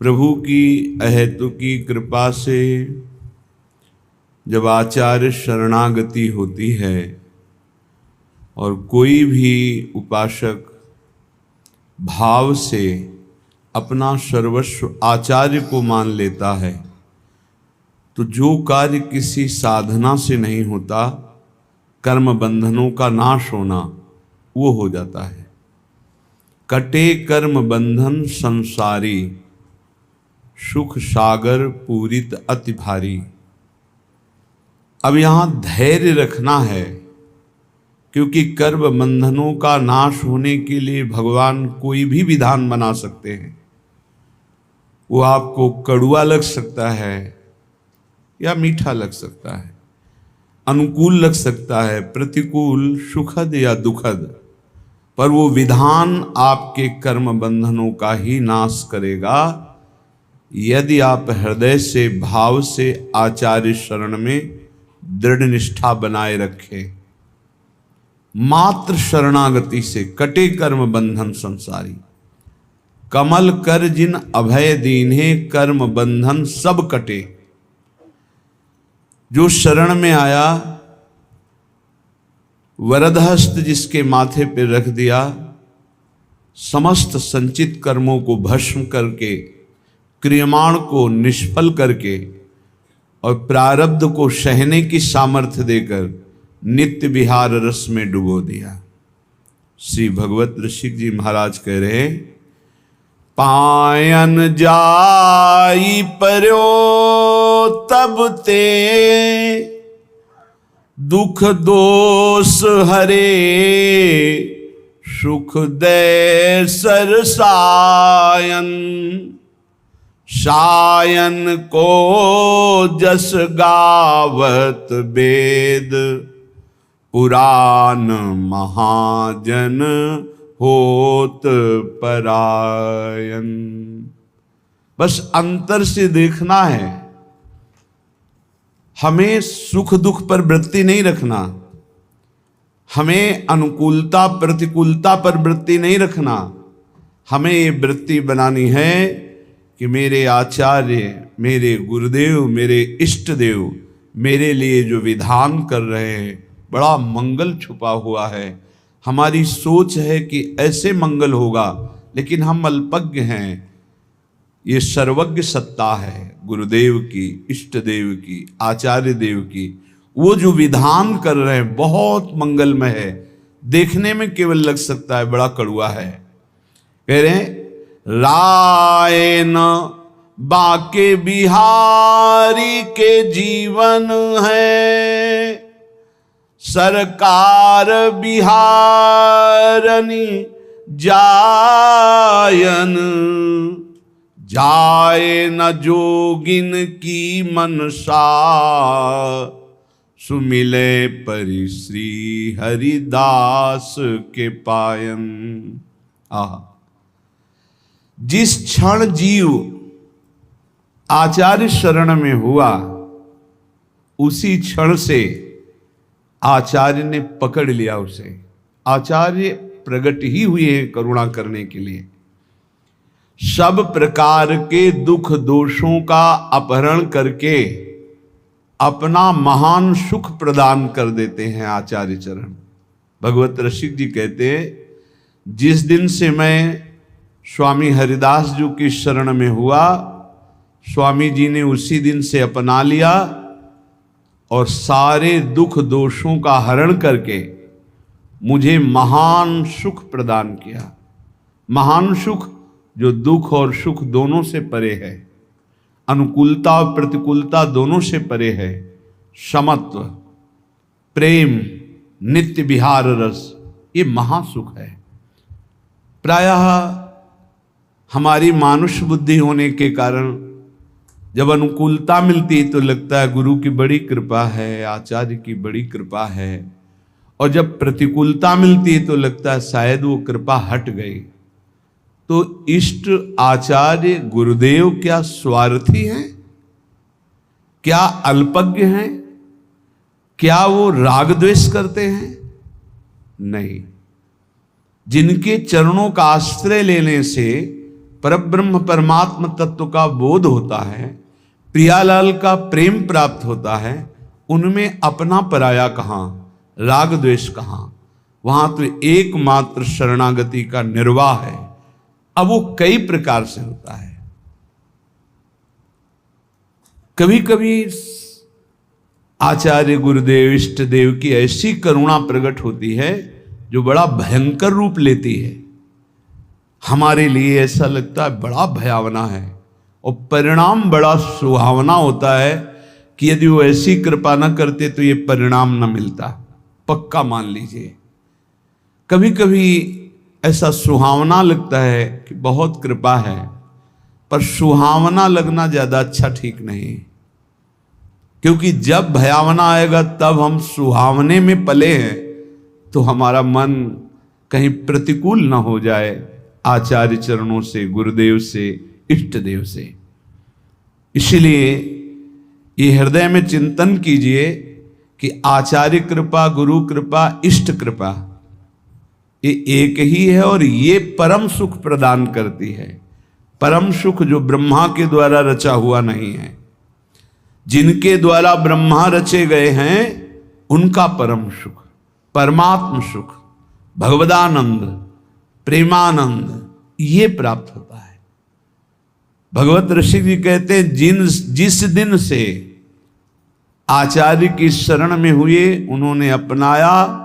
प्रभु की अहेतुकी कृपा से जब आचार्य शरणागति होती है और कोई भी उपासक भाव से अपना सर्वस्व आचार्य को मान लेता है तो जो कार्य किसी साधना से नहीं होता, कर्म बंधनों का नाश होना, वो हो जाता है। कटे कर्म बंधन संसारी, सुख सागर पूरित अति भारी। अब यहां धैर्य रखना है, क्योंकि कर्म बंधनों का नाश होने के लिए भगवान कोई भी विधान बना सकते हैं। वो आपको कड़वा लग सकता है या मीठा लग सकता है, अनुकूल लग सकता है, प्रतिकूल, सुखद या दुखद, पर वो विधान आपके कर्म बंधनों का ही नाश करेगा यदि आप हृदय से भाव से आचार्य शरण में दृढ़ निष्ठा बनाए रखें। मात्र शरणागति से कटे कर्म बंधन संसारी, कमल कर जिन अभय दीन्हे कर्म बंधन सब कटे। जो शरण में आया, वरदहस्त जिसके माथे पे रख दिया, समस्त संचित कर्मों को भस्म करके, क्रियमाण को निष्फल करके और प्रारब्ध को सहने की सामर्थ्य देकर नित्य विहार रस में डुबो दिया। श्री भगवत ऋषिक जी महाराज कह रहे, पायन जाई पर्यो तब ते, दुख दोष हरे सुख दे सरसायन। सायन को जस गावत वेद, पुराण महाजन होत परायण। बस अंतर से देखना है, हमें सुख दुख पर वृत्ति नहीं रखना, हमें अनुकूलता प्रतिकूलता पर वृत्ति नहीं रखना। हमें ये वृत्ति बनानी है कि मेरे आचार्य, मेरे गुरुदेव, मेरे इष्ट देव मेरे लिए जो विधान कर रहे हैं बड़ा मंगल छुपा हुआ है। हमारी सोच है कि ऐसे मंगल होगा, लेकिन हम अल्पज्ञ हैं। ये सर्वज्ञ सत्ता है गुरुदेव की, इष्ट देव की, आचार्य देव की। वो जो विधान कर रहे हैं बहुत मंगलमय है, देखने में केवल लग सकता है बड़ा कड़वा है। कह रहे हैं, राय न बाके बिहारी के जीवन है, सरकार बिहारनी जायन। जाए न जोगिन की मनसा, सुमिले परि श्री हरिदास के पायन। आहा, जिस क्षण जीव आचार्य शरण में हुआ, उसी क्षण से आचार्य ने पकड़ लिया उसे। आचार्य प्रकट ही हुए हैं करुणा करने के लिए। सब प्रकार के दुख दोषों का अपहरण करके अपना महान सुख प्रदान कर देते हैं आचार्य चरण। भगवत रसिक जी कहते हैं, जिस दिन से मैं स्वामी हरिदास जी की शरण में हुआ, स्वामी जी ने उसी दिन से अपना लिया और सारे दुख दोषों का हरण करके मुझे महान सुख प्रदान किया। महान सुख जो दुख और सुख दोनों से परे है, अनुकूलता और प्रतिकूलता दोनों से परे है, समत्व, प्रेम, नित्य विहार रस, ये महासुख है। प्रायः हमारी मानुष बुद्धि होने के कारण जब अनुकूलता मिलती है तो लगता है गुरु की बड़ी कृपा है, आचार्य की बड़ी कृपा है, और जब प्रतिकूलता मिलती है तो लगता है शायद वो कृपा हट गई। तो इष्ट आचार्य गुरुदेव क्या स्वार्थी हैं? क्या अल्पज्ञ हैं? क्या वो राग द्वेष करते हैं? नहीं। जिनके चरणों का आश्रय लेने से परब्रह्म परमात्म तत्व का बोध होता है, प्रियालाल का प्रेम प्राप्त होता है, उनमें अपना पराया कहाँ, राग द्वेष कहाँ, वहां तो एकमात्र शरणागति का निर्वाह है। अब वो कई प्रकार से होता है। कभी कभी आचार्य गुरुदेव इष्ट देव की ऐसी करुणा प्रकट होती है जो बड़ा भयंकर रूप लेती है। हमारे लिए ऐसा लगता है बड़ा भयावना है, और परिणाम बड़ा सुहावना होता है कि यदि वो ऐसी कृपा न करते तो ये परिणाम न मिलता, पक्का मान लीजिए। कभी कभी ऐसा सुहावना लगता है कि बहुत कृपा है, पर सुहावना लगना ज्यादा अच्छा ठीक नहीं, क्योंकि जब भयावना आएगा तब हम सुहावने में पले हैं तो हमारा मन कहीं प्रतिकूल ना हो जाए आचार्य चरणों से, गुरुदेव से, इष्ट देव से। इसलिए ये हृदय में चिंतन कीजिए कि आचार्य कृपा, गुरु कृपा, इष्ट कृपा ये एक ही है, और ये परम सुख प्रदान करती है। परम सुख जो ब्रह्मा के द्वारा रचा हुआ नहीं है। जिनके द्वारा ब्रह्मा रचे गए हैं उनका परम सुख, परमात्म सुख, भगवदानंद, प्रेमानंद ये प्राप्त होता है। भगवत ऋषि जी कहते हैं जिस दिन से आचार्य की शरण में हुए, उन्होंने अपनाया,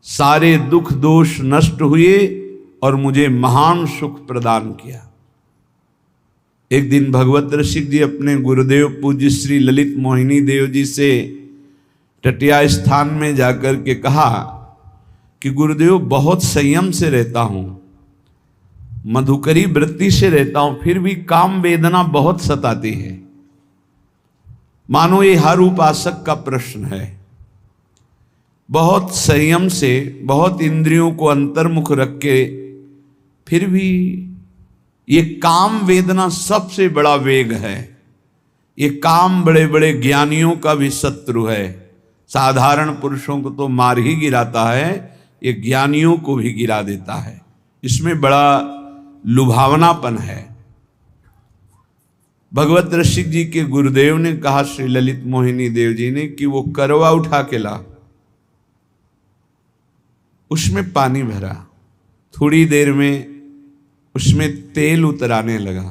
सारे दुख दोष नष्ट हुए और मुझे महान सुख प्रदान किया। एक दिन भगवत ऋषि जी अपने गुरुदेव पूज्य श्री ललित मोहिनी देव जी से टटिया स्थान में जाकर के कहा कि गुरुदेव बहुत संयम से रहता हूं, मधुकरी वृत्ति से रहता हूं, फिर भी काम वेदना बहुत सताती है। मानो ये हर उपासक का प्रश्न है। बहुत संयम से, बहुत इंद्रियों को अंतर्मुख रख के, फिर भी ये काम वेदना सबसे बड़ा वेग है। ये काम बड़े बड़े ज्ञानियों का भी शत्रु है। साधारण पुरुषों को तो मार ही गिराता है, ये ज्ञानियों को भी गिरा देता है। इसमें बड़ा लुभावनापन है। भगवत ऋषि जी के गुरुदेव ने कहा श्री ललित मोहिनी देव जी ने कि वो करवा उठा के ला, उसमें पानी भरा, थोड़ी देर में उसमें तेल उतर आने लगा।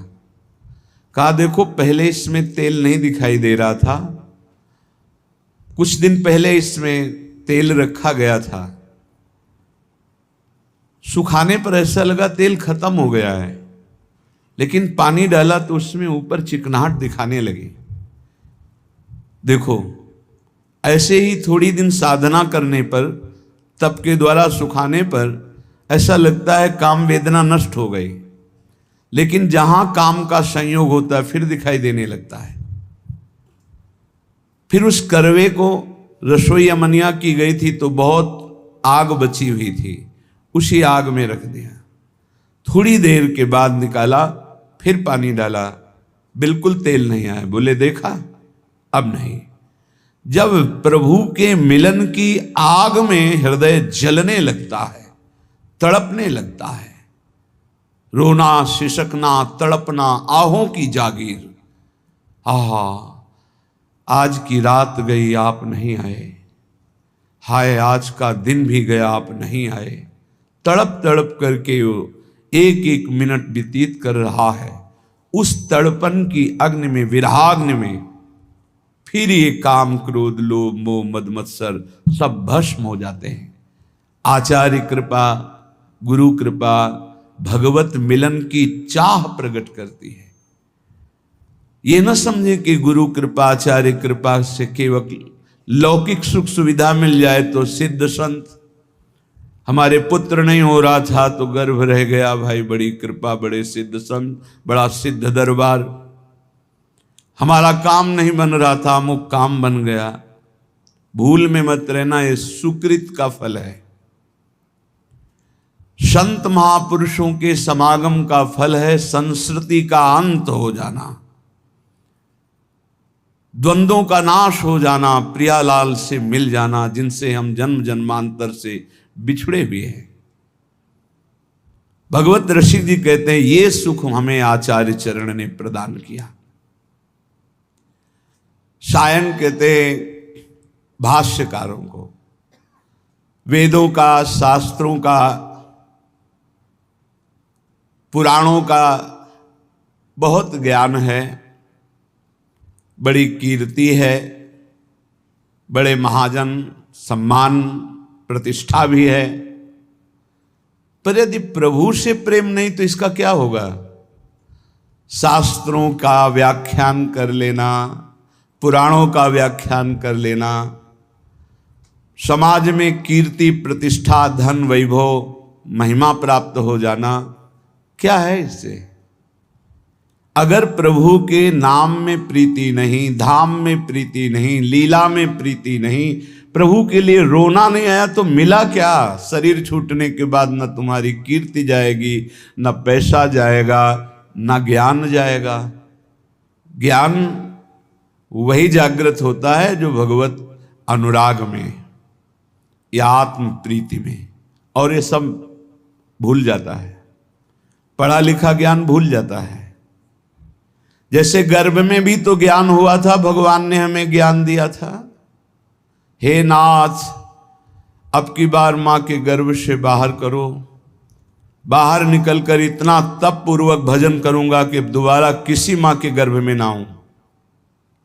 कहा देखो पहले इसमें तेल नहीं दिखाई दे रहा था, कुछ दिन पहले इसमें तेल रखा गया था, सुखाने पर ऐसा लगा तेल खत्म हो गया है, लेकिन पानी डाला तो उसमें ऊपर चिकनाहट दिखाने लगी। देखो ऐसे ही थोड़ी दिन साधना करने पर, तप के द्वारा सुखाने पर ऐसा लगता है काम वेदना नष्ट हो गई, लेकिन जहां काम का संयोग होता है फिर दिखाई देने लगता है। फिर उस करवे को रसोई अमनिया की गई थी तो बहुत आग बची हुई थी, उसी आग में रख दिया। थोड़ी देर के बाद निकाला, फिर पानी डाला, बिल्कुल तेल नहीं आया। बोले देखा अब नहीं। जब प्रभु के मिलन की आग में हृदय जलने लगता है, तड़पने लगता है, रोना, सिसकना, तड़पना, आहों की जागीर, आहा आज की रात गई आप नहीं आए, हाय आज का दिन भी गया आप नहीं आए, तड़प तड़प करके वो एक एक मिनट व्यतीत कर रहा है। उस तड़पन की अग्नि में, विरहाग्नि में फिर ये काम, क्रोध, लोभ, मोह, मद, मत्सर सब भस्म हो जाते हैं। आचार्य कृपा, गुरु कृपा भगवत मिलन की चाह प्रकट करती है। ये न समझे कि गुरु कृपा, आचार्य कृपा से केवल लौकिक सुख सुविधा मिल जाए तो सिद्ध संत, हमारे पुत्र नहीं हो रहा था तो गर्भ रह गया, भाई बड़ी कृपा, बड़े सिद्ध संत, बड़ा सिद्ध दरबार, हमारा काम नहीं बन रहा था, अमुक काम बन गया। भूल में मत रहना, ये सुकृत का फल है। संत महापुरुषों के समागम का फल है संस्कृति का अंत हो जाना, द्वंद्वों का नाश हो जाना, प्रियालाल से मिल जाना, जिनसे हम जन्म जन्मांतर से बिछड़े हुए हैं। भगवत ऋषि जी कहते हैं ये सुख हमें आचार्य चरण ने प्रदान किया। सायन कहते हैं भाष्यकारों को वेदों का, शास्त्रों का, पुराणों का बहुत ज्ञान है, बड़ी कीर्ति है, बड़े महाजन सम्मान प्रतिष्ठा भी है, पर यदि प्रभु से प्रेम नहीं तो इसका क्या होगा? शास्त्रों का व्याख्यान कर लेना, पुराणों का व्याख्यान कर लेना, समाज में कीर्ति प्रतिष्ठा धन वैभव महिमा प्राप्त हो जाना, क्या है इससे? अगर प्रभु के नाम में प्रीति नहीं, धाम में प्रीति नहीं, लीला में प्रीति नहीं, प्रभु के लिए रोना नहीं आया तो मिला क्या? शरीर छूटने के बाद न तुम्हारी कीर्ति जाएगी, न पैसा जाएगा, न ज्ञान जाएगा। ज्ञान वही जागृत होता है जो भगवत अनुराग में या आत्म प्रीति में, और ये सब भूल जाता है, पढ़ा लिखा ज्ञान भूल जाता है। जैसे गर्भ में भी तो ज्ञान हुआ था, भगवान ने हमें ज्ञान दिया था, हे नाथ अब की बार मां के गर्भ से बाहर करो, बाहर निकलकर इतना तप पूर्वक भजन करूंगा कि दोबारा किसी मां के गर्भ में ना आऊं।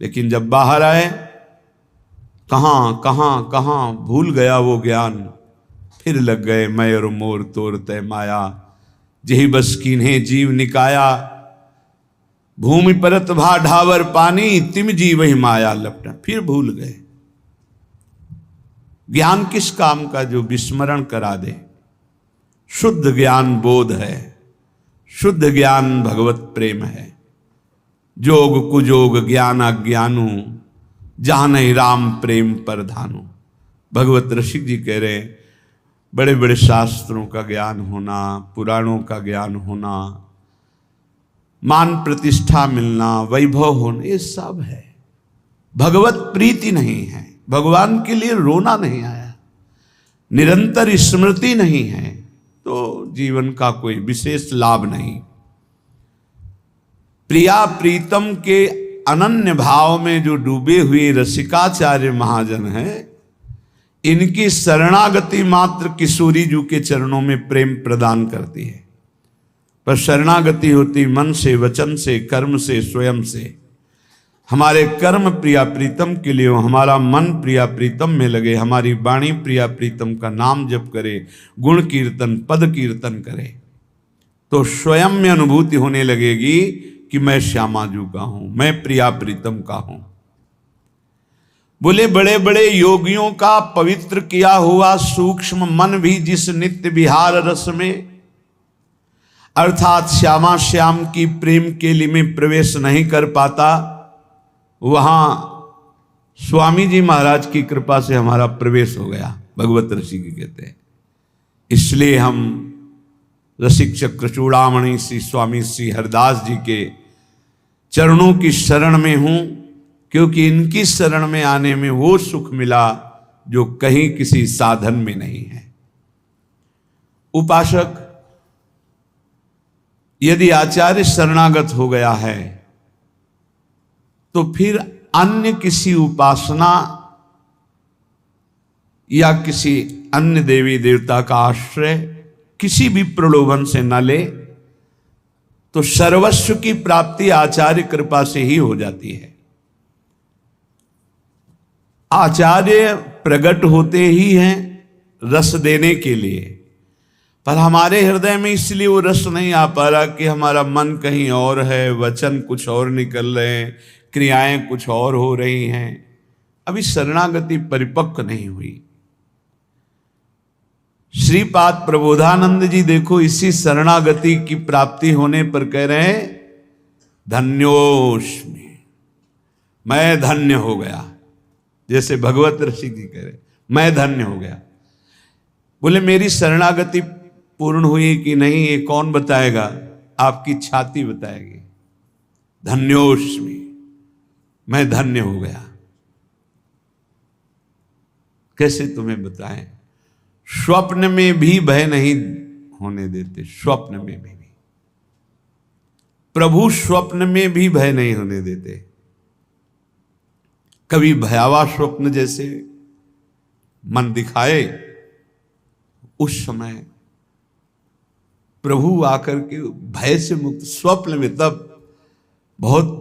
लेकिन जब बाहर आए कहां कहां कहां भूल गया वो ज्ञान, फिर लग गए मैं और मोर तोर तय माया, जही बस कीन्हे जीव निकाया, भूमि परत भा ढावर पानी, तिम जीव ही माया लपटा। फिर भूल गए। ज्ञान किस काम का? जो विस्मरण करा दे। शुद्ध ज्ञान बोध है, शुद्ध ज्ञान भगवत प्रेम है। जोग कुजोग ज्ञान अज्ञानु, जहां नहीं राम प्रेम पर धानु। भगवत ऋषि जी कह रहे हैं बड़े बड़े शास्त्रों का ज्ञान होना, पुराणों का ज्ञान होना, मान प्रतिष्ठा मिलना, वैभव होना, ये सब है, भगवत प्रीति नहीं है, भगवान के लिए रोना नहीं आया, निरंतर स्मृति नहीं है, तो जीवन का कोई विशेष लाभ नहीं। प्रिया प्रीतम के अनन्य भाव में जो डूबे हुए रसिकाचार्य महाजन हैं, इनकी शरणागति मात्र किशोरी जी के चरणों में प्रेम प्रदान करती है। पर शरणागति होती मन से, वचन से, कर्म से, स्वयं से। हमारे कर्म प्रिया प्रीतम के लिए हो, हमारा मन प्रिया प्रीतम में लगे, हमारी वाणी प्रिया प्रीतम का नाम जप करे, गुण कीर्तन पद कीर्तन करे, तो स्वयं में अनुभूति होने लगेगी कि मैं श्यामा जू का हूं, मैं प्रिया प्रीतम का हूं। बोले बड़े बड़े योगियों का पवित्र किया हुआ सूक्ष्म मन भी जिस नित्य विहार रस में, अर्थात श्यामा श्याम की प्रेम केली में प्रवेश नहीं कर पाता, वहां स्वामी जी महाराज की कृपा से हमारा प्रवेश हो गया। भगवत ऋषि जी कहते हैं इसलिए हम रसिक चक्र चूड़ामणि श्री स्वामी श्री हरदास जी के चरणों की शरण में हूं, क्योंकि इनकी शरण में आने में वो सुख मिला जो कहीं किसी साधन में नहीं है। उपासक यदि आचार्य शरणागत हो गया है तो फिर अन्य किसी उपासना या किसी अन्य देवी देवता का आश्रय किसी भी प्रलोभन से न ले, तो सर्वस्व की प्राप्ति आचार्य कृपा से ही हो जाती है। आचार्य प्रकट होते ही हैं रस देने के लिए, पर हमारे हृदय में इसलिए वो रस नहीं आ पा रहा कि हमारा मन कहीं और है, वचन कुछ और निकल रहे हैं, क्रियाएं कुछ और हो रही हैं, अभी शरणागति परिपक्व नहीं हुई। श्रीपाद प्रबोधानंद जी देखो इसी शरणागति की प्राप्ति होने पर कह रहे हैं धन्योस्मि, मैं धन्य हो गया। जैसे भगवत ऋषि जी कह रहे मैं धन्य हो गया। बोले मेरी शरणागति पूर्ण हुई कि नहीं ये कौन बताएगा? आपकी छाती बताएगी। धन्योस्मि, मैं धन्य हो गया। कैसे तुम्हें बताएं? स्वप्न में भी भय नहीं होने देते, स्वप्न में भी। प्रभु स्वप्न में भी भय नहीं होने देते। कभी भयावह स्वप्न जैसे मन दिखाए, उस समय प्रभु आकर के भय से मुक्त, स्वप्न में तब बहुत,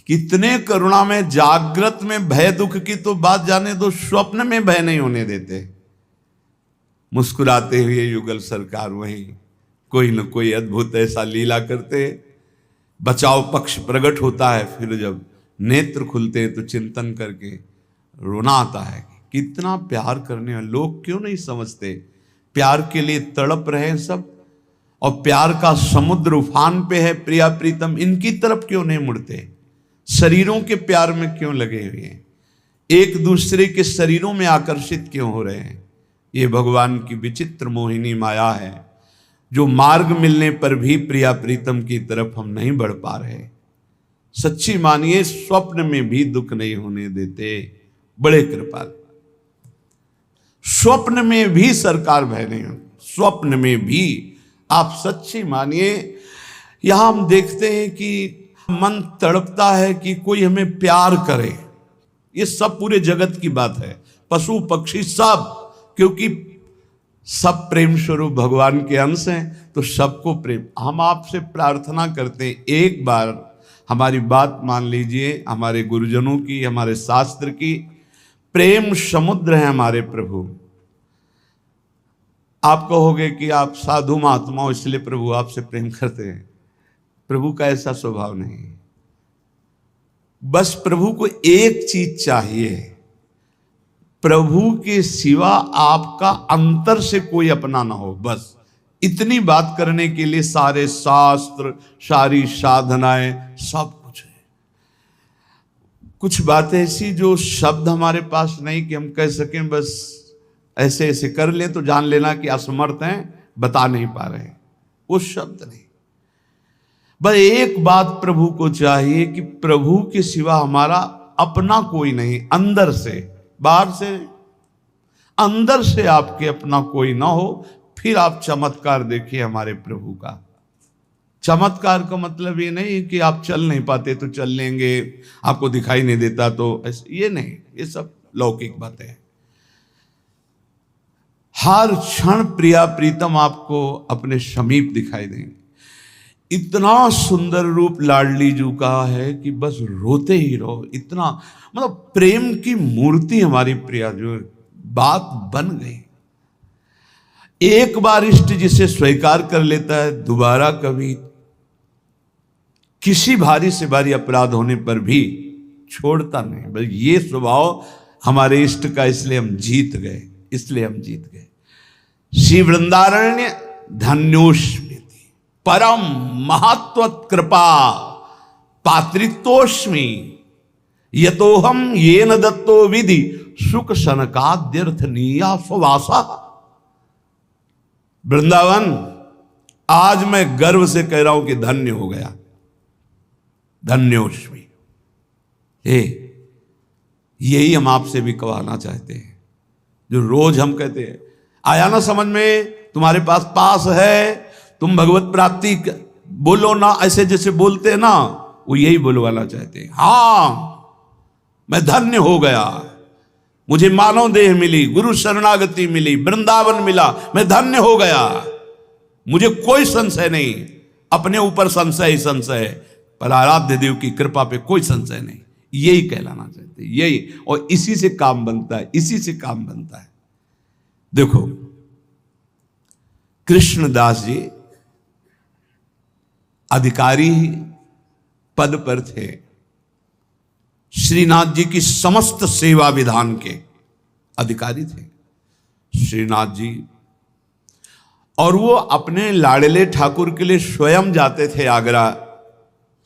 कितने करुणा में, जागृत में भय दुख की तो बात जाने दो, स्वप्न में भय नहीं होने देते। मुस्कुराते हुए युगल सरकार वहीं कोई न कोई अद्भुत ऐसा लीला करते, बचाव पक्ष प्रकट होता है, फिर जब नेत्र खुलते हैं तो चिंतन करके रोना आता है। कितना प्यार करने वाले लोग क्यों नहीं समझते, प्यार के लिए तड़प रहे हैं सब, और प्यार का समुद्र उफान पे है, प्रिया प्रीतम, इनकी तरफ क्यों नहीं मुड़ते, शरीरों के प्यार में क्यों लगे हुए हैं, एक दूसरे के शरीरों में आकर्षित क्यों हो रहे हैं। ये भगवान की विचित्र मोहिनी माया है, जो मार्ग मिलने पर भी प्रिया प्रीतम की तरफ हम नहीं बढ़ पा रहे। सच्ची मानिए, स्वप्न में भी दुख नहीं होने देते, बड़े कृपाल। स्वप्न में भी सरकार भय नहीं हो, स्वप्न में भी आप सच्ची मानिए। यहां हम देखते हैं कि मन तड़पता है कि कोई हमें प्यार करे, ये सब पूरे जगत की बात है, पशु पक्षी सब, क्योंकि सब प्रेम स्वरूप भगवान के अंश हैं, तो सबको प्रेम। हम आपसे प्रार्थना करते हैं, एक बार हमारी बात मान लीजिए, हमारे गुरुजनों की, हमारे शास्त्र की, प्रेम समुद्र है हमारे प्रभु। आप कहोगे कि आप साधु महात्मा हो इसलिए प्रभु आपसे प्रेम करते हैं, प्रभु का ऐसा स्वभाव नहीं। बस प्रभु को एक चीज चाहिए, प्रभु के सिवा आपका अंतर से कोई अपना ना हो, बस इतनी बात करने के लिए सारे शास्त्र, सारी साधनाएं, सब कुछ है। कुछ बातें ऐसी जो शब्द हमारे पास नहीं कि हम कह सकें, बस ऐसे ऐसे कर लें तो जान लेना कि असमर्थ हैं, बता नहीं पा रहे, वो शब्द नहीं। बस एक बात प्रभु को चाहिए कि प्रभु के सिवा हमारा अपना कोई नहीं, अंदर से, बाहर से, अंदर से आपके अपना कोई ना हो। फिर आप चमत्कार देखिए हमारे प्रभु का। चमत्कार का मतलब ये नहीं कि आप चल नहीं पाते तो चल लेंगे, आपको दिखाई नहीं देता तो ऐसे, ये नहीं, ये सब लौकिक बातें हैं। हर क्षण प्रिया प्रीतम आपको अपने समीप दिखाई देंगे। इतना सुंदर रूप लाडली जू का है कि बस रोते ही रहो, इतना मतलब प्रेम की मूर्ति हमारी प्रिया जो बात बन गई। एक बार इष्ट जिसे स्वीकार कर लेता है, दोबारा कभी किसी भारी से भारी अपराध होने पर भी छोड़ता नहीं। बस ये स्वभाव हमारे इष्ट का, इसलिए हम जीत गए, इसलिए हम जीत गए। श्री वृंदारण्य धन्योस्मि परम महत्व कृपा पात्रित्वोस्मि यतोहम येन दत्तो विधि सुख सनकाद्यर्थनीया सुवासा। वृंदावन, आज मैं गर्व से कह रहा हूं कि धन्य हो गया, धन्योस्मि। यही हम आपसे भी कहना चाहते हैं, जो रोज हम कहते हैं, आया ना समझ में, तुम्हारे पास है, तुम भगवत प्राप्ति बोलो ना, ऐसे जैसे बोलते हैं ना, वो यही बोलवाना चाहते हैं। हाँ, मैं धन्य हो गया, मुझे मानव देह मिली, गुरु शरणागति मिली, वृंदावन मिला, मैं धन्य हो गया, मुझे कोई संशय नहीं, अपने ऊपर संशय ही संशय है, पर आराध्य देव की कृपा पे कोई संशय नहीं। यही कहलाना चाहते, यही, और इसी से काम बनता है, इसी से काम बनता है। देखो कृष्णदास जी अधिकारी पद पर थे, श्रीनाथ जी की समस्त सेवा विधान के अधिकारी थे श्रीनाथ जी, और वो अपने लाडले ठाकुर के लिए स्वयं जाते थे आगरा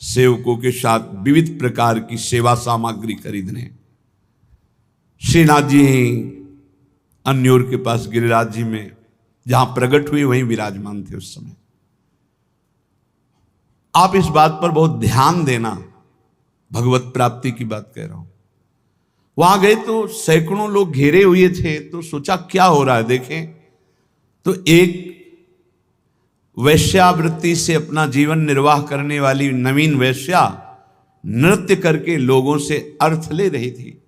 सेवकों के साथ विविध प्रकार की सेवा सामग्री खरीदने। श्रीनाथ जी अन्योर के पास गिरिराज जी में जहां प्रकट हुए वहीं विराजमान थे उस समय। आप इस बात पर बहुत ध्यान देना, भगवत प्राप्ति की बात कह रहा हूं। वहां गए तो सैकड़ों लोग घेरे हुए थे, तो सोचा क्या हो रहा है देखें। तो एक वैश्यावृत्ति से अपना जीवन निर्वाह करने वाली नवीन वैश्या नृत्य करके लोगों से अर्थ ले रही थी।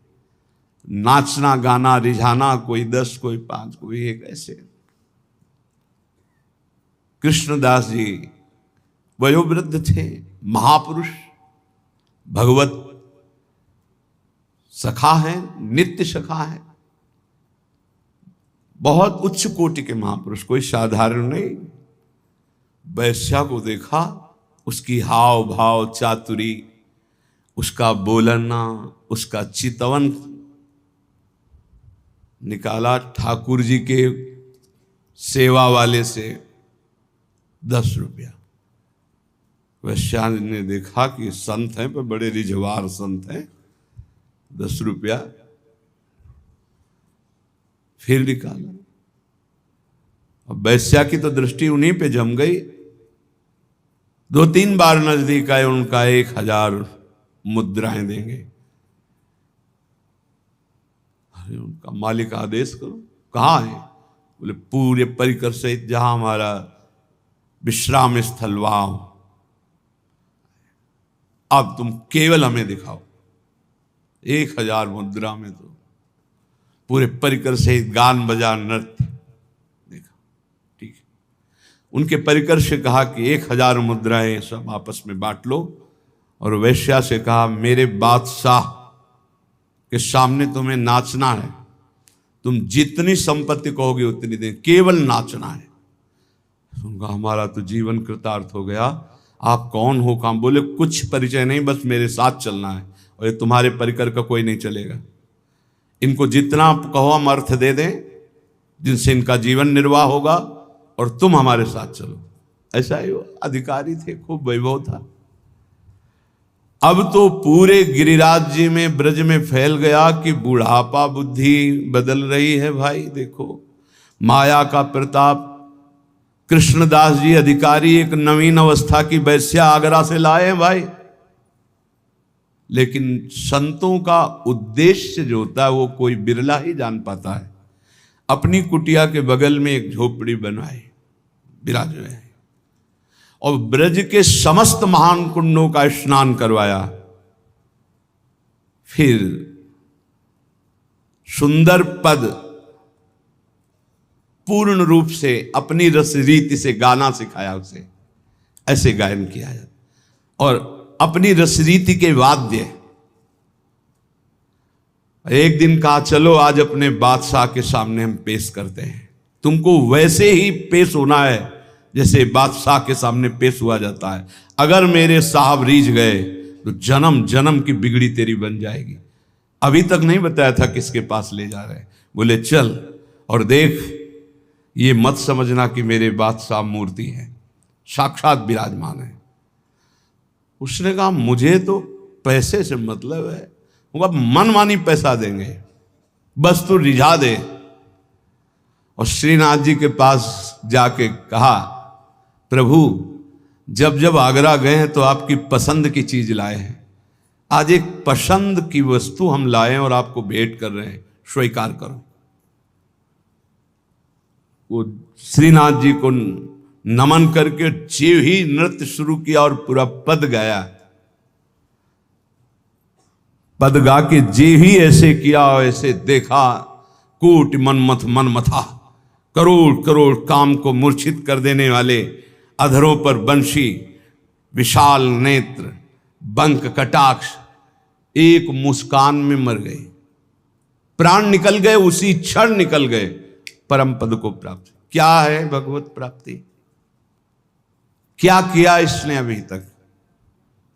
नाचना गाना रिझाना, कोई 10 कोई 5 कोई 1, ऐसे। कृष्णदास जी वयोवृद्ध थे, महापुरुष, भगवत सखा है, नित्य सखा है, बहुत उच्च कोटि के महापुरुष, कोई साधारण नहीं। वैश्या को देखा, उसकी हाव भाव चातुरी, उसका बोलना, उसका चितवन निकाला ठाकुर जी के सेवा वाले से 10 रुपया। वैश्या ने देखा कि संत हैं, पर बड़े रिझवार संत हैं, 10 रुपया फिर निकाला। अब वैश्या की तो दृष्टि उन्हीं पे जम गई। 2-3 बार नजदीक आए, उनका 1000 मुद्राएं देंगे। अरे उनका मालिक आदेश करो, कहाँ है? बोले पूरे परिकर सहित जहां हमारा विश्राम स्थल वहां, अब तुम केवल हमें दिखाओ। 1000 मुद्रा में तो पूरे परिकर सहित गान बजा नृत्य देखा। ठीक है, उनके परिकर से कहा कि 1000 मुद्राएं सब आपस में बांट लो, और वैश्या से कहा मेरे बादशाह के सामने तुम्हें नाचना है, तुम जितनी संपत्ति कहोगे उतनी दें, केवल नाचना है। उनका हमारा तो जीवन कृतार्थ हो गया। आप कौन हो? काम? बोले कुछ परिचय नहीं, बस मेरे साथ चलना है, और ये तुम्हारे परिकर का कोई नहीं चलेगा। इनको जितना कहो हम अर्थ दे दें, जिनसे इनका जीवन निर्वाह होगा, और तुम हमारे साथ चलो। ऐसा ही वो अधिकारी थे, खूब वैभव था। अब तो पूरे गिरिराज में, ब्रज में फैल गया कि बुढ़ापा बुद्धि बदल रही है। भाई देखो माया का प्रताप। कृष्णदास जी अधिकारी एक नवीन अवस्था की वैश्या आगरा से लाए हैं भाई। लेकिन संतों का उद्देश्य जो होता है वो कोई बिरला ही जान पाता है। अपनी कुटिया के बगल में एक झोपड़ी बनवाई, विराज है, और ब्रज के समस्त महान कुंडों का स्नान करवाया। फिर सुंदर पद पूर्ण रूप से अपनी रस रीति से गाना सिखाया उसे, ऐसे गायन किया जाता। और अपनी रस रीति के वाद्य। एक दिन कहा चलो आज अपने बादशाह के सामने हम पेश करते हैं। तुमको वैसे ही पेश होना है जैसे बादशाह के सामने पेश हुआ जाता है। अगर मेरे साहब रीझ गए तो जन्म जन्म की बिगड़ी तेरी बन जाएगी। अभी तक नहीं बताया था किसके पास ले जा रहे। बोले चल और देख, ये मत समझना कि मेरे बादशाह मूर्ति है, साक्षात विराजमान है। उसने कहा मुझे तो पैसे से मतलब है, मनमानी पैसा देंगे, बस तू रिझा दे। और श्रीनाथ जी के पास जाके कहा प्रभु जब जब आगरा गए हैं तो आपकी पसंद की चीज लाए हैं, आज एक पसंद की वस्तु हम लाए हैं और आपको भेंट कर रहे हैं, स्वीकार करो। वो श्रीनाथ जी को नमन करके जीव ही नृत्य शुरू किया और पूरा पद गाया। पद गा के जीव ही ऐसे किया, ऐसे देखा, कूट मनमथ मन मथा, करोड़ करोड़ काम को मूर्छित कर देने वाले अधरों पर बंशी, विशाल नेत्र, बंक कटाक्ष, एक मुस्कान में मर गए, प्राण निकल गए, उसी क्षण निकल गए, परम पद को प्राप्त। क्या है भगवत प्राप्ति? क्या किया इसने अभी तक?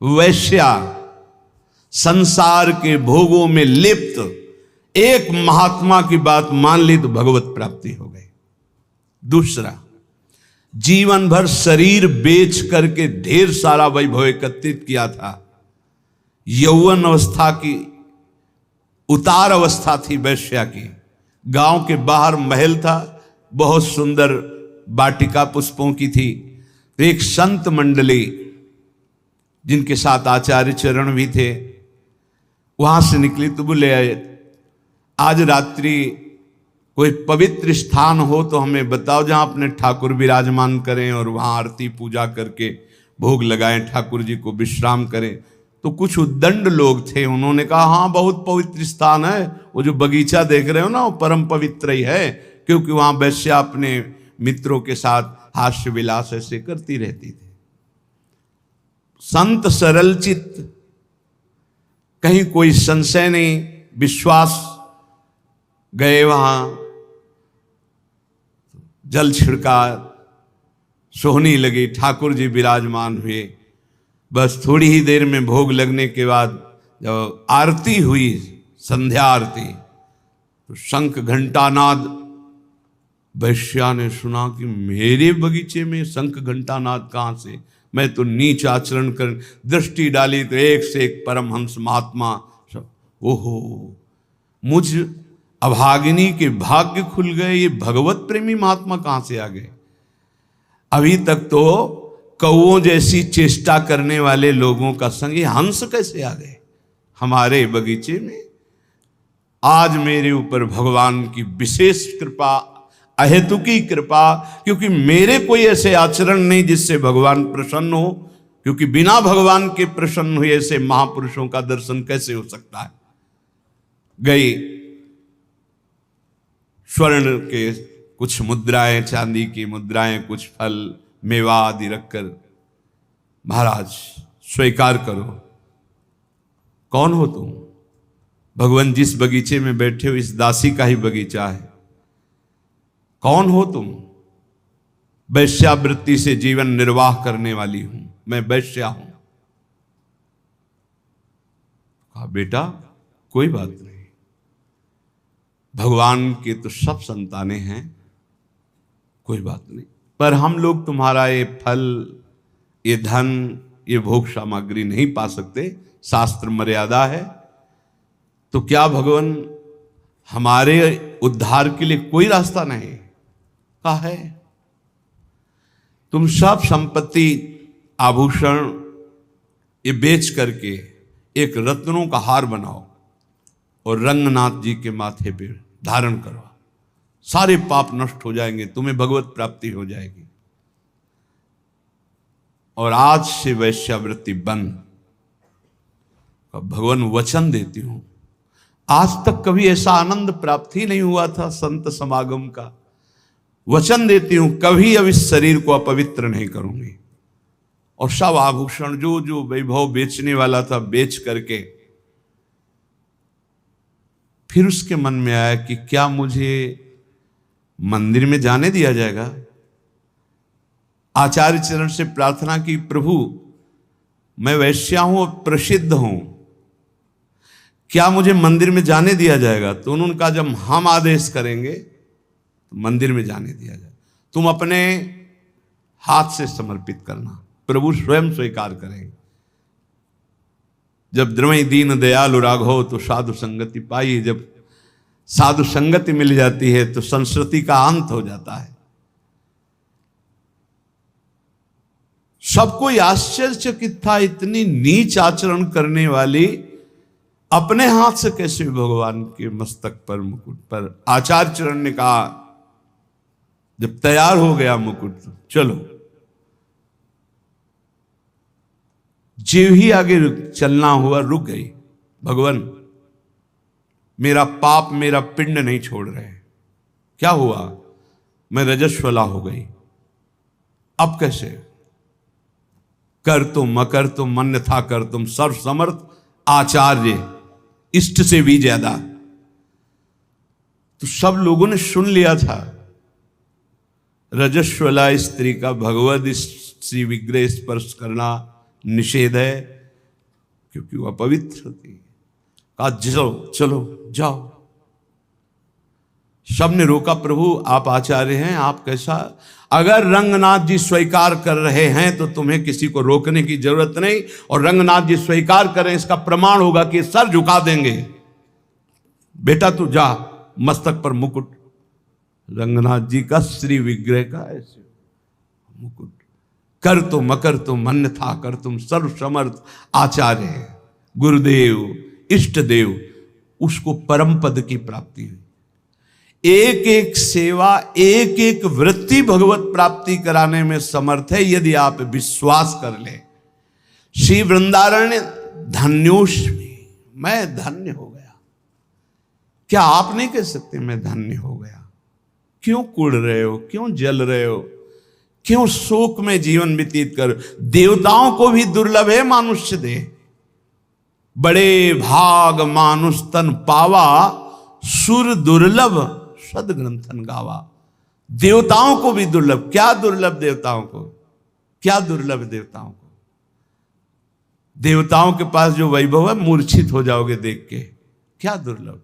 वैश्या संसार के भोगों में लिप्त एक महात्मा की बात मान ली तो भगवत प्राप्ति हो गई। दूसरा, जीवन भर शरीर बेच करके ढेर सारा वैभव एकत्रित किया था। यौवन अवस्था की उतार अवस्था थी वैश्या की। गांव के बाहर महल था, बहुत सुंदर वाटिका पुष्पों की थी। एक संत मंडली जिनके साथ आचार्य चरण भी थे, वहां से निकली तो बोले आज रात्रि कोई पवित्र स्थान हो तो हमें बताओ जहां अपने ठाकुर विराजमान करें और वहां आरती पूजा करके भोग लगाएं, ठाकुर जी को विश्राम करें। तो कुछ उद्दंड लोग थे, उन्होंने कहा हाँ बहुत पवित्र स्थान है, वो जो बगीचा देख रहे हो ना वो परम पवित्र ही है, क्योंकि वहां वैश्या अपने मित्रों के साथ हास्य विलास ऐसे करती रहती थी। संत सरल चित्त, कहीं कोई संशय नहीं, विश्वास, गए वहां, जल छिड़का, सोहनी लगी, ठाकुर जी विराजमान हुए। बस थोड़ी ही देर में भोग लगने के बाद जब आरती हुई, संध्या आरती, तो शंख घंटानाद, वैश्या ने सुना कि मेरे बगीचे में शंख घंटानाद कहाँ से, मैं तो नीच आचरण कर, दृष्टि डाली तो एक से एक परमहंस महात्मा सब, ओहो मुझ अभागिनी के भाग्य खुल गए, ये भगवत प्रेमी महात्मा कहाँ से आ गए। अभी तक तो कौओं जैसी चेष्टा करने वाले लोगों का संग ये हंस कैसे आ गए हमारे बगीचे में। आज मेरे ऊपर भगवान की विशेष कृपा, अहेतुकी कृपा, क्योंकि मेरे कोई ऐसे आचरण नहीं जिससे भगवान प्रसन्न हो, क्योंकि बिना भगवान के प्रसन्न हुए ऐसे महापुरुषों का दर्शन कैसे हो सकता है। गई स्वर्ण के कुछ मुद्राएं, चांदी की मुद्राएं, कुछ फल मेवा आदि रखकर, महाराज स्वीकार करो। कौन हो तुम? भगवान जिस बगीचे में बैठे हो इस दासी का ही बगीचा है। कौन हो तुम? वैश्यावृत्ति से जीवन निर्वाह करने वाली हूं, मैं वैश्या हूं। कहा बेटा कोई बात नहीं, भगवान के तो सब संतानें हैं, कोई बात नहीं, पर हम लोग तुम्हारा ये फल, ये धन, ये भोग सामग्री नहीं पा सकते, शास्त्र मर्यादा है। तो क्या भगवान हमारे उद्धार के लिए कोई रास्ता नहीं? कहा है तुम सब संपत्ति, आभूषण ये बेच करके एक रत्नों का हार बनाओ और रंगनाथ जी के माथे पे धारण करो, सारे पाप नष्ट हो जाएंगे, तुम्हें भगवत प्राप्ति हो जाएगी। और आज से वैश्यावृत्ति बंद। भगवान वचन देती हूं, आज तक कभी ऐसा आनंद प्राप्त ही नहीं हुआ था संत समागम का। वचन देती हूं कभी अब इस शरीर को अपवित्र नहीं करूंगी। और सब आभूषण जो जो वैभव बेचने वाला था बेच करके, फिर उसके मन में आया कि क्या मुझे मंदिर में जाने दिया जाएगा। आचार्य चरण से प्रार्थना की, प्रभु मैं वैश्या हूं और प्रसिद्ध हूं, क्या मुझे मंदिर में जाने दिया जाएगा? तो उन्होंने कहा जब हम आदेश करेंगे तो मंदिर में जाने दिया जाए, तुम अपने हाथ से समर्पित करना, प्रभु स्वयं स्वीकार करेंगे। जब द्रवई दीन दयालु राघव तो साधु संगति पाई, जब साधु संगति मिल जाती है तो संस्कृति का अंत हो जाता है। सबको आश्चर्यचकित था, इतनी नीच आचरण करने वाली अपने हाथ से कैसे भगवान के मस्तक पर, मुकुट पर। आचार्य चरण ने कहा जब तैयार हो गया मुकुट तो चलो। जीव ही आगे चलना हुआ, रुक गई। भगवान मेरा पाप, मेरा पिंड नहीं छोड़ रहे। क्या हुआ? मैं रजस्वला हो गई। अब कैसे? कर तुम मकर तुम मन था कर तुम, सर्व समर्थ आचार्य, इष्ट से भी ज्यादा। तो सब लोगों ने सुन लिया था रजस्वला स्त्री का भगवद श्री विग्रह स्पर्श करना निषेध है, क्योंकि वह पवित्र होती है। कहा चलो चलो जाओ। सबने रोका, प्रभु आप आचार्य हैं, आप कैसा? अगर रंगनाथ जी स्वीकार कर रहे हैं तो तुम्हें किसी को रोकने की जरूरत नहीं, और रंगनाथ जी स्वीकार करें इसका प्रमाण होगा कि सर झुका देंगे। बेटा तू जा, मस्तक पर मुकुट, रंगनाथ जी का श्री विग्रह का ऐसे मुकुट। कर तो मकर तो मन था कर तुम सर्व समर्थ आचार्य, गुरुदेव इष्ट देव, उसको परम पद की प्राप्ति हुई। एक एक सेवा, एक एक वृत्ति भगवत प्राप्ति कराने में समर्थ है यदि आप विश्वास कर ले। श्री वृंदारण्य धन्योष्मि, मैं धन्य हो गया। क्या आप नहीं कह सकते मैं धन्य हो गया? क्यों कुड़ रहे हो, क्यों जल रहे हो, क्यों शोक में जीवन व्यतीत कर? देवताओं को भी दुर्लभ है मानुष्य देह, बड़े भाग मानुष तन पावा, सुर दुर्लभ सदग्रंथन गावा। देवताओं को भी दुर्लभ। क्या दुर्लभ देवताओं को? क्या दुर्लभ देवताओं को? देवताओं के पास जो वैभव है मूर्छित हो जाओगे देख के। क्या दुर्लभ।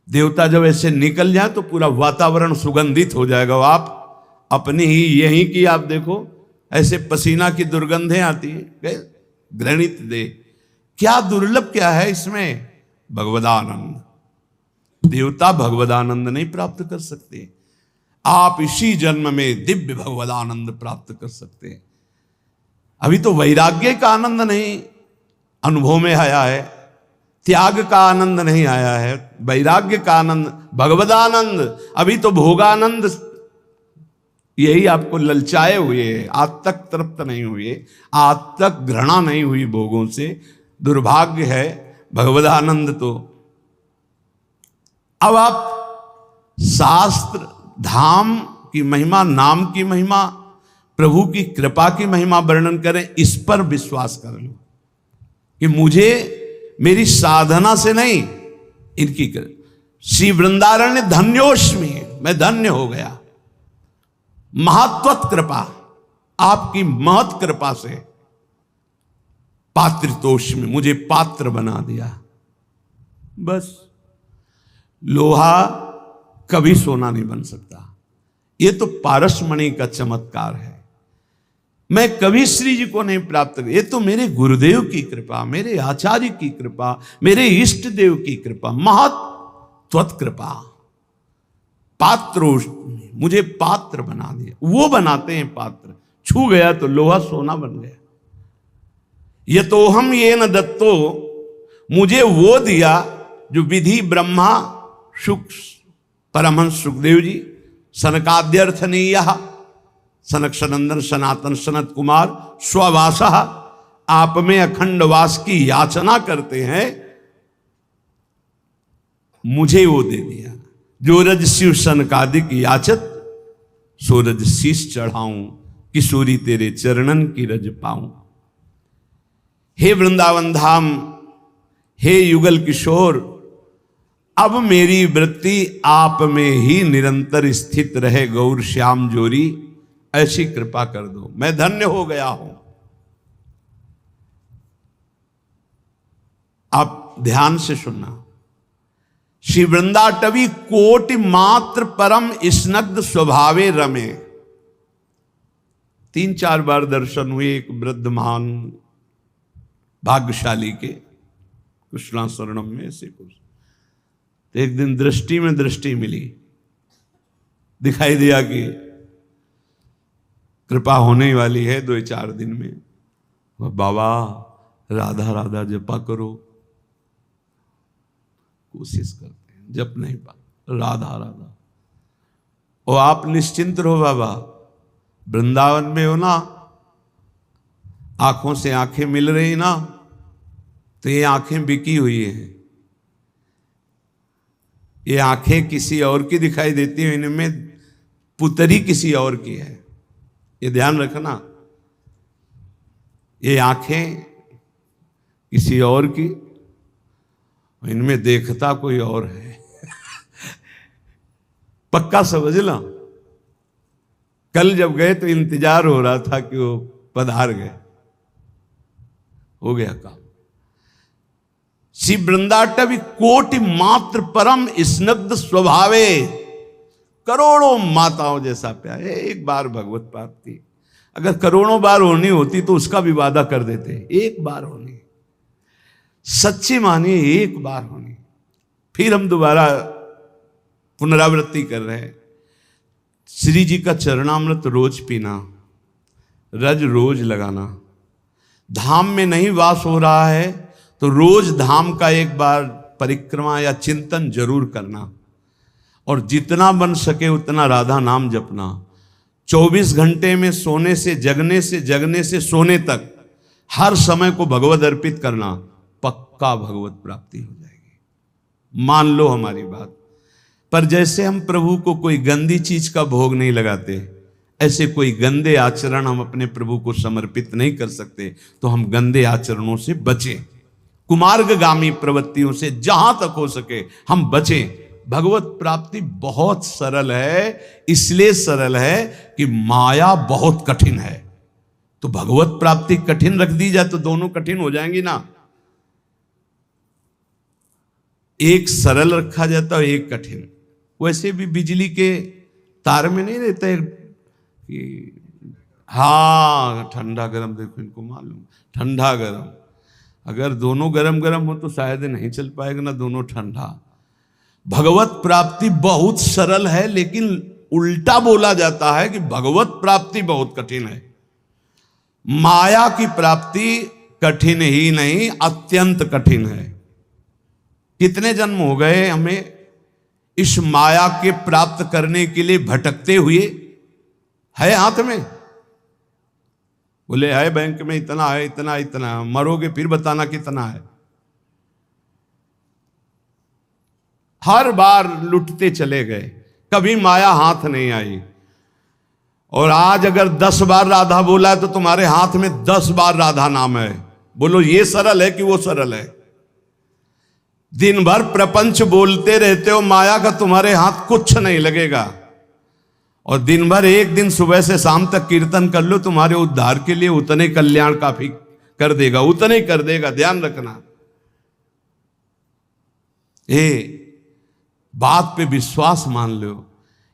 देवता जब ऐसे निकल जाए तो पूरा वातावरण सुगंधित हो जाएगा। आप अपनी ही यहीं की आप देखो, ऐसे पसीना की दुर्गंधें आती है, घृणित दे। क्या दुर्लभ क्या है इसमें? भगवदानंद। देवता भगवदानंद नहीं प्राप्त कर सकते, आप इसी जन्म में दिव्य भगवदानंद प्राप्त कर सकते हैं। अभी तो वैराग्य का आनंद नहीं अनुभव में आया है, त्याग का आनंद नहीं आया है, वैराग्य का आनंद, भगवदानंद। अभी तो भोगानंद यही आपको ललचाए हुए, आज तक तृप्त नहीं हुए, आज तक घृणा नहीं हुई भोगों से। दुर्भाग्य है। भगवदानंद तो अब आप शास्त्र, धाम की महिमा, नाम की महिमा, प्रभु की कृपा की महिमा वर्णन करें, इस पर विश्वास कर लो कि मुझे मेरी साधना से नहीं, इनकी श्री वृंदारण्य धन्योष्मि, मैं धन्य हो गया। महत्वत कृपा, आपकी महत कृपा से। पात्रितोष्मि, मुझे पात्र बना दिया। बस लोहा कभी सोना नहीं बन सकता। यह तो पारसमणि का चमत्कार है। मैं कभी श्री जी को नहीं प्राप्त कर, ये तो मेरे गुरुदेव की कृपा, मेरे आचार्य की कृपा, मेरे इष्ट देव की कृपा, महत्वत कृपा। पात्रो, मुझे पात्र बना दिया। वो बनाते हैं पात्र, छू गया तो लोहा सोना बन गया। ये तो हम ये न दत्तो, मुझे वो दिया जो विधि ब्रह्मा सुख परमहंस सुखदेव जी, सनकाद्यर्थनीय, सनक सनंदन सनातन सनत कुमार स्ववासा, आप में अखंड वास की याचना करते हैं, मुझे वो दे दिया। जो रज शिव सनकादिक याचत, सो रज शीश चढ़ाऊं, किशोरी तेरे चरणन की रज पाऊं। हे वृंदावन धाम, हे युगल किशोर, अब मेरी वृत्ति आप में ही निरंतर स्थित रहे गौर श्याम जोरी, ऐसी कृपा कर दो, मैं धन्य हो गया हूं। आप ध्यान से सुनना। श्री वृंदाटवी कोटि मात्र परम स्नग्ध स्वभावे रमे। 3-4 बार दर्शन हुए एक वृद्ध महान भाग्यशाली के कृष्णा शरणम में से कुछ। तो एक दिन दृष्टि में दृष्टि मिली, दिखाई दिया कि कृपा होने वाली है 2-4 दिन में। बाबा राधा राधा जपा करो, कोशिश करते हैं, जप नहीं पा, राधा राधा। और आप निश्चिंत रहो बाबा, वृंदावन में हो ना, आंखों से आंखें मिल रही ना, तो ये आंखें बिकी हुई हैं, ये आंखें किसी और की दिखाई देती हैं, इनमें पुतरी किसी और की है, ये ध्यान रखना। ये आंखें किसी और की, इनमें देखता कोई और है। पक्का समझ लो। कल जब गए तो इंतजार हो रहा था कि वो पधार गए, हो गया काम। श्री वृंदाटवी कोटि मात्र परम स्नग्ध स्वभावे, करोड़ों माताओं जैसा प्यार। एक बार भगवत प्राप्ति अगर करोड़ों बार होनी होती तो उसका भी वादा कर देते, एक बार होनी, सच्ची मानिए एक बार होनी। फिर हम दोबारा पुनरावृत्ति कर रहे हैं। श्री जी का चरणामृत रोज पीना, रज रोज लगाना। धाम में नहीं वास हो रहा है तो रोज धाम का एक बार परिक्रमा या चिंतन जरूर करना। और जितना बन सके उतना राधा नाम जपना। 24 घंटे में सोने से जगने से सोने तक हर समय को भगवत अर्पित करना, पक्का भगवत प्राप्ति हो जाएगी। मान लो हमारी बात। पर जैसे हम प्रभु को कोई गंदी चीज का भोग नहीं लगाते, ऐसे कोई गंदे आचरण हम अपने प्रभु को समर्पित नहीं कर सकते। तो हम गंदे आचरणों से बचें, कुमार्गगामी प्रवृत्तियों से जहां तक हो सके हम बचें। भगवत प्राप्ति बहुत सरल है, इसलिए सरल है कि माया बहुत कठिन है। तो भगवत प्राप्ति कठिन रख दी जाए तो दोनों कठिन हो जाएंगी ना। एक सरल रखा जाता है, एक कठिन। वैसे भी बिजली के तार में नहीं रहते कि हाँ ठंडा गरम, देखो इनको मालूम ठंडा गरम, अगर दोनों गरम गरम हो तो शायद नहीं चल पाएगा ना, दोनों ठंडा। भगवत प्राप्ति बहुत सरल है, लेकिन उल्टा बोला जाता है कि भगवत प्राप्ति बहुत कठिन है। माया की प्राप्ति कठिन ही नहीं, अत्यंत कठिन है। कितने जन्म हो गए हमें इस माया के प्राप्त करने के लिए भटकते हुए। है हाथ में, बोले है बैंक में इतना है, इतना इतना, मरोगे फिर बताना कितना है। हर बार लुटते चले गए, कभी माया हाथ नहीं आई। और आज अगर 10 बार राधा बोला है तो तुम्हारे हाथ में 10 बार राधा नाम है। बोलो ये सरल है कि वो सरल है? दिन भर प्रपंच बोलते रहते हो, माया का तुम्हारे हाथ कुछ नहीं लगेगा। और दिन भर एक दिन सुबह से शाम तक कीर्तन कर लो, तुम्हारे उद्धार के लिए उतने कल्याण काफी कर देगा, उतने कर देगा, ध्यान रखना। बात पे विश्वास मान लो।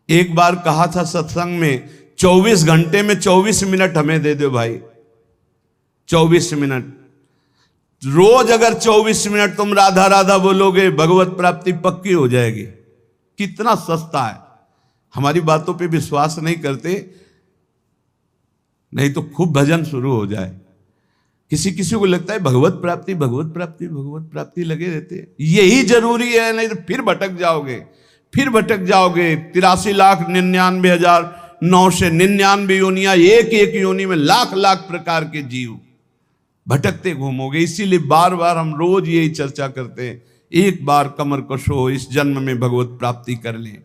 एक बार कहा था सत्संग में, 24 घंटे में 24 मिनट हमें दे दो भाई, 24 मिनट। रोज अगर 24 मिनट तुम राधा राधा बोलोगे, भगवत प्राप्ति पक्की हो जाएगी। कितना सस्ता है। हमारी बातों पे विश्वास नहीं करते, नहीं तो खूब भजन शुरू हो जाए। किसी किसी को लगता है भगवत प्राप्ति भगवत प्राप्ति भगवत प्राप्ति लगे रहते हैं, यही जरूरी है, नहीं तो फिर भटक जाओगे, फिर भटक जाओगे। 83,99,999 योनियां, एक योनि में लाख लाख प्रकार के जीव भटकते घूमोगे। इसीलिए बार बार हम रोज यही चर्चा करते हैं, एक बार कमर कशो, इस जन्म में भगवत प्राप्ति कर लें।